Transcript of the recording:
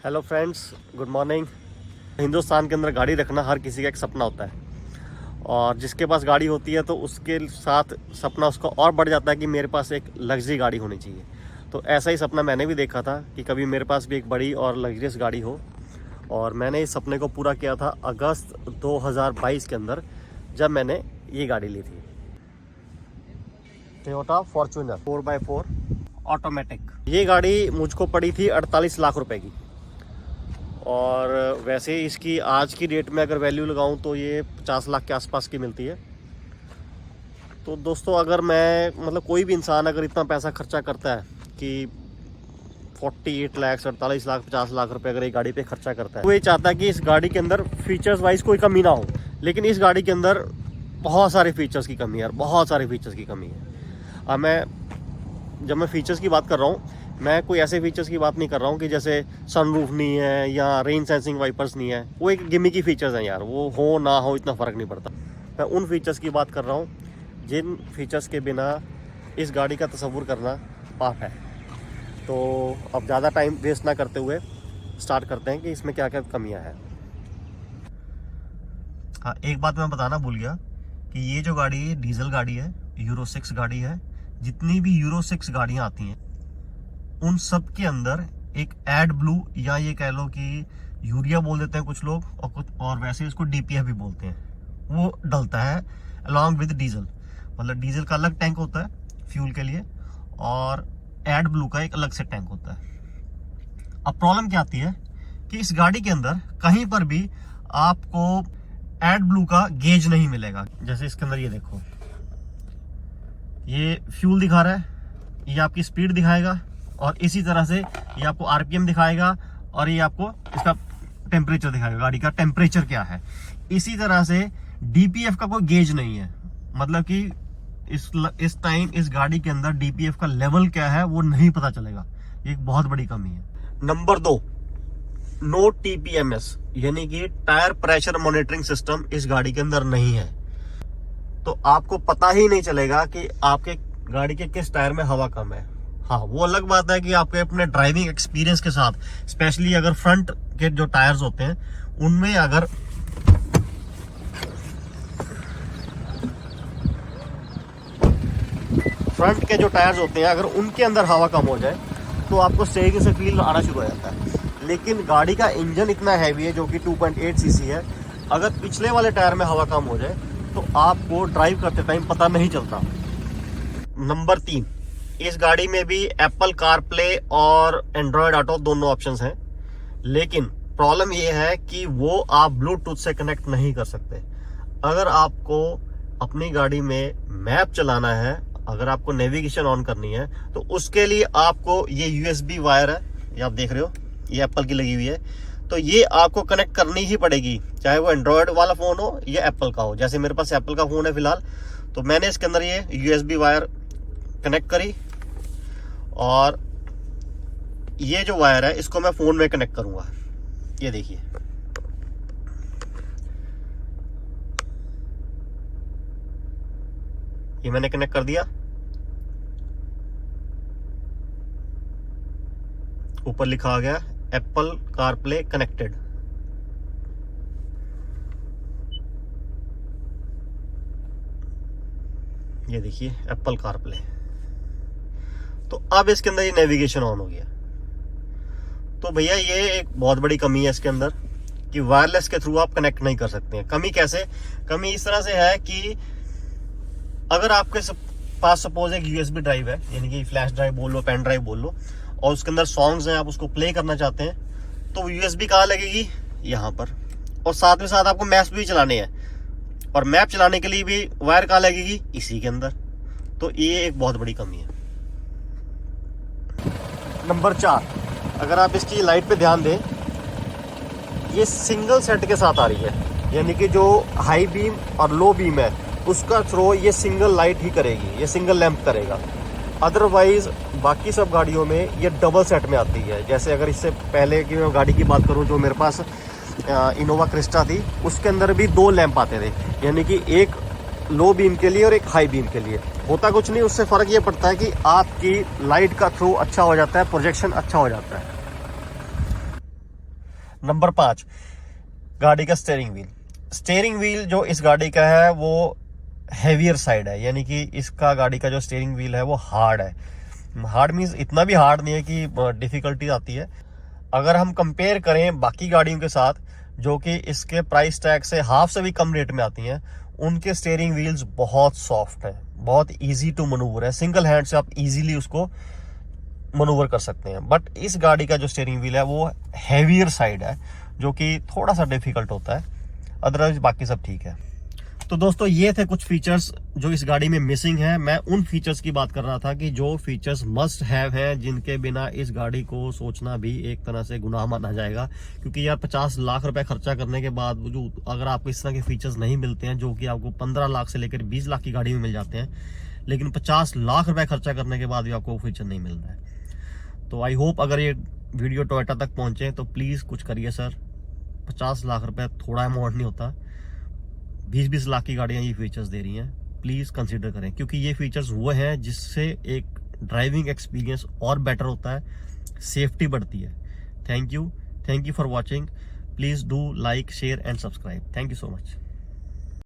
Hello friends, good morning. Hindustan के अंदर गाड़ी रखना हर किसी का एक सपना होता है और जिसके पास गाड़ी होती है तो उसके साथ सपना उसका और बढ़ जाता है कि मेरे पास एक लग्जरी गाड़ी होनी चाहिए। तो ऐसा ही सपना मैंने भी देखा था कि कभी मेरे पास भी एक बड़ी और लग्जरियस गाड़ी हो, और मैंने इस सपने को पूरा किया था अगस्त 2022 के अंदर, जब मैंने ये गाड़ी ली थी, टोयोटा फॉर्च्यूनर 4x4 ऑटोमेटिक। ये गाड़ी मुझको पड़ी थी 48 लाख रुपए की, और वैसे इसकी आज की डेट में अगर वैल्यू लगाऊं तो ये 50 लाख के आसपास की मिलती है। तो दोस्तों, अगर मैं कोई भी इंसान अगर इतना पैसा खर्चा करता है कि 48 लाख 48 लाख 50 लाख रुपए अगर एक गाड़ी पे खर्चा करता है, तो ये चाहता है कि इस गाड़ी के अंदर फीचर्स वाइज कोई कमी ना हो। लेकिन इस गाड़ी के अंदर बहुत सारे फीचर्स की कमी है, बहुत सारे फीचर्स की कमी है। अब जब मैं फीचर्स की बात कर रहा हूँ, मैं कोई ऐसे फीचर्स की बात नहीं कर रहा हूँ कि जैसे सनरूफ नहीं है या रेन सेंसिंग वाइपर्स नहीं है। वो एक गिमिकी फीचर्स हैं यार, वो हो ना हो इतना फ़र्क नहीं पड़ता। मैं उन फीचर्स की बात कर रहा हूँ जिन फीचर्स के बिना इस गाड़ी का तसव्वुर करना पाप है। तो अब ज़्यादा टाइम वेस्ट ना करते हुए स्टार्ट करते हैं कि इसमें क्या क्या कमियाँ हैं। हाँ, एक बात मैं बताना भूल गया कि ये जो गाड़ी है डीजल गाड़ी है, यूरो 6 गाड़ी है। जितनी भी यूरो 6 गाड़ियाँ आती हैं उन सब के अंदर एक एड ब्लू, या ये कह लो कि यूरिया बोल देते हैं कुछ लोग, और वैसे इसको डीपीएफ भी बोलते हैं, वो डलता है अलॉन्ग विद डीजल। मतलब डीजल का अलग टैंक होता है फ्यूल के लिए, और एड ब्लू का एक अलग से टैंक होता है। अब प्रॉब्लम क्या आती है कि इस गाड़ी के अंदर कहीं पर भी आपको एड ब्लू का गेज नहीं मिलेगा। जैसे इसके अंदर ये देखो, ये फ्यूल दिखा रहा है, ये आपकी स्पीड दिखाएगा, और इसी तरह से ये आपको आरपीएम दिखाएगा, और ये आपको इसका टेम्परेचर दिखाएगा, गाड़ी का टेम्परेचर क्या है। इसी तरह से डीपीएफ का कोई गेज नहीं है, मतलब कि इस टाइम इस गाड़ी के अंदर डीपीएफ का लेवल क्या है वो नहीं पता चलेगा। ये एक बहुत बड़ी कमी है। नंबर 2, नो टीपीएमएस, यानी कि टायर प्रेशर मॉनिटरिंग सिस्टम इस गाड़ी के अंदर नहीं है। तो आपको पता ही नहीं चलेगा कि आपके गाड़ी के किस टायर में हवा कम है। हाँ, वो अलग बात है कि आपके अपने ड्राइविंग एक्सपीरियंस के साथ, स्पेशली अगर फ्रंट के जो टायर्स होते हैं उनमें अगर अगर उनके अंदर हवा कम हो जाए तो आपको सही से फील आना शुरू हो जाता है। लेकिन गाड़ी का इंजन इतना हैवी है जो कि 2.8 सीसी है, अगर पिछले वाले टायर में हवा कम हो जाए तो आपको ड्राइव करते टाइम पता नहीं चलता। नंबर 3, इस गाड़ी में भी एप्पल कारप्ले और एंड्रॉयड ऑटो दोनों ऑप्शंस हैं, लेकिन प्रॉब्लम ये है कि वो आप ब्लूटूथ से कनेक्ट नहीं कर सकते। अगर आपको अपनी गाड़ी में मैप चलाना है, अगर आपको नेविगेशन ऑन करनी है, तो उसके लिए आपको ये यूएसबी वायर है, ये आप देख रहे हो, ये एप्पल की लगी हुई है, तो ये आपको कनेक्ट करनी ही पड़ेगी, चाहे वो एंड्रॉयड वाला फ़ोन हो या एप्पल का हो। जैसे मेरे पास एप्पल का फ़ोन है फिलहाल, तो मैंने इसके अंदर ये यूएसबी वायर कनेक्ट करी, और ये जो वायर है इसको मैं फ़ोन में कनेक्ट करूँगा। ये देखिए, ये मैंने कनेक्ट कर दिया। ऊपर लिखा आ गया एप्पल कारप्ले कनेक्टेड। ये देखिए एप्पल कारप्ले। तो अब इसके अंदर ये नेविगेशन ऑन हो गया। तो भैया ये एक बहुत बड़ी कमी है इसके अंदर कि वायरलेस के थ्रू आप कनेक्ट नहीं कर सकते हैं। कमी कैसे? कमी इस तरह से है कि अगर आपके पास सपोज एक यूएसबी ड्राइव है, यानी कि फ्लैश ड्राइव बोल लो, पेन ड्राइव बोल लो, और उसके अंदर सॉन्ग्स हैं, आप उसको प्ले करना चाहते हैं, तो यूएसबी कहाँ लगेगी? यहाँ पर। और साथ में साथ आपको मैप्स भी चलाने हैं, और मैप चलाने के लिए भी वायर कहाँ लगेगी? इसी के अंदर। तो ये एक बहुत बड़ी कमी है। नंबर 4, अगर आप इसकी लाइट पे ध्यान दें, ये सिंगल सेट के साथ आ रही है, यानी कि जो हाई बीम और लो बीम है उसका थ्रो ये सिंगल लाइट ही करेगी, ये सिंगल लैंप करेगा। अदरवाइज बाकी सब गाड़ियों में ये डबल सेट में आती है। जैसे अगर इससे पहले की मैं गाड़ी की बात करूं, जो मेरे पास इनोवा क्रिस्टा थी, उसके अंदर भी 2 लैंप आते थे, यानी कि एक लो बीम के लिए और एक हाई बीम के लिए। होता कुछ नहीं, उससे फ़र्क ये पड़ता है कि आपकी लाइट का थ्रो अच्छा हो जाता है, प्रोजेक्शन अच्छा हो जाता है। नंबर 5, गाड़ी का स्टीयरिंग व्हील। स्टीयरिंग व्हील जो इस गाड़ी का है वो हैवियर साइड है, यानी कि इसका गाड़ी का जो स्टीयरिंग व्हील है वो हार्ड है। हार्ड मीन्स इतना भी हार्ड नहीं है कि डिफिकल्टी आती है। अगर हम कंपेयर करें बाकी गाड़ियों के साथ जो कि इसके प्राइस टैग से हाफ से भी कम रेट में आती हैं, उनके स्टीयरिंग व्हील्स बहुत सॉफ्ट है, बहुत इजी टू मनूवर है, सिंगल हैंड से आप इजीली उसको मनूवर कर सकते हैं। बट इस गाड़ी का जो स्टीयरिंग व्हील है वो हैवियर साइड है, जो कि थोड़ा सा डिफिकल्ट होता है, अदरवाइज बाकी सब ठीक है। तो दोस्तों ये थे कुछ फीचर्स जो इस गाड़ी में मिसिंग है। मैं उन फीचर्स की बात कर रहा था कि जो फीचर्स मस्ट हैव हैं, जिनके बिना इस गाड़ी को सोचना भी एक तरह से गुनाह माना जाएगा। क्योंकि यार 50 लाख रुपए खर्चा करने के बाद जो अगर आपको इस तरह के फीचर्स नहीं मिलते हैं, जो कि आपको 15 लाख से लेकर 20 लाख की गाड़ी में मिल जाते हैं, लेकिन 50 लाख रुपए खर्चा करने के बाद भी आपको फीचर नहीं मिल रहा है। तो आई होप अगर ये वीडियो टोयोटा तक पहुंचे तो प्लीज कुछ करिए सर। 50 लाख रुपए थोड़ा अमाउंट नहीं होता, 20-20 लाख की गाड़ियां ये फीचर्स दे रही हैं। प्लीज कंसीडर करें, क्योंकि ये फीचर्स वो हैं जिससे एक ड्राइविंग एक्सपीरियंस और बेटर होता है, सेफ्टी बढ़ती है। Thank you for watching. Please do like, share and subscribe. Thank you so much.